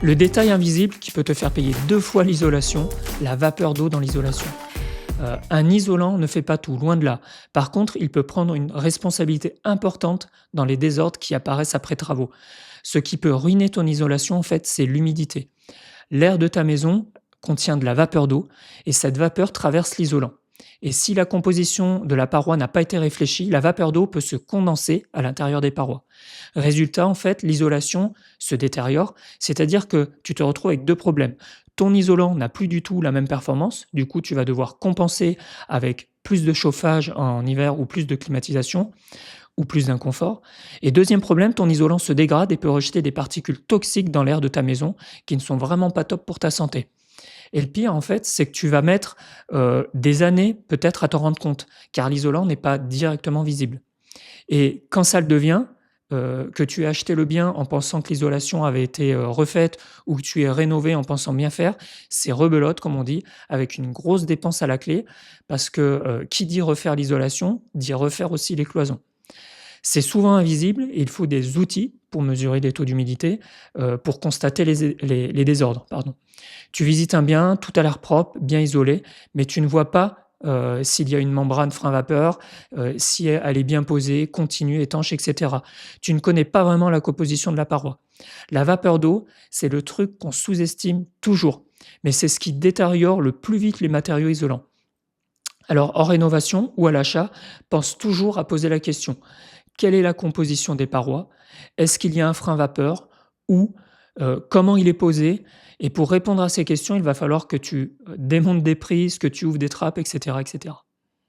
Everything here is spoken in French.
Le détail invisible qui peut te faire payer 2 fois l'isolation, la vapeur d'eau dans l'isolation. Un isolant ne fait pas tout, loin de là. Par contre, il peut prendre une responsabilité importante dans les désordres qui apparaissent après travaux. Ce qui peut ruiner ton isolation, en fait, c'est l'humidité. L'air de ta maison contient de la vapeur d'eau et cette vapeur traverse l'isolant. Et si la composition de la paroi n'a pas été réfléchie, la vapeur d'eau peut se condenser à l'intérieur des parois. Résultat, en fait, l'isolation se détériore, c'est-à-dire que tu te retrouves avec deux problèmes. Ton isolant n'a plus du tout la même performance, du coup tu vas devoir compenser avec plus de chauffage en hiver ou plus de climatisation ou plus d'inconfort. Et deuxième problème, ton isolant se dégrade et peut rejeter des particules toxiques dans l'air de ta maison qui ne sont vraiment pas top pour ta santé. Et le pire, en fait, c'est que tu vas mettre des années peut-être à t'en rendre compte, car l'isolant n'est pas directement visible. Et quand ça le devient, que tu aies acheté le bien en pensant que l'isolation avait été refaite ou que tu aies rénové en pensant bien faire, c'est rebelote, comme on dit, avec une grosse dépense à la clé, parce que qui dit refaire l'isolation, dit refaire aussi les cloisons. C'est souvent invisible et il faut des outils pour mesurer les taux d'humidité, pour constater les désordres, pardon. Tu visites un bien, tout a l'air propre, bien isolé, mais tu ne vois pas, s'il y a une membrane frein-vapeur, si elle est bien posée, continue, étanche, et cetera. Tu ne connais pas vraiment la composition de la paroi. La vapeur d'eau, c'est le truc qu'on sous-estime toujours, mais c'est ce qui détériore le plus vite les matériaux isolants. Alors, en rénovation ou à l'achat, pense toujours à poser la question: quelle est la composition des parois? Est-ce qu'il y a un frein vapeur? Ou comment il est posé? Et pour répondre à ces questions, il va falloir que tu démontes des prises, que tu ouvres des trappes, etc., etc.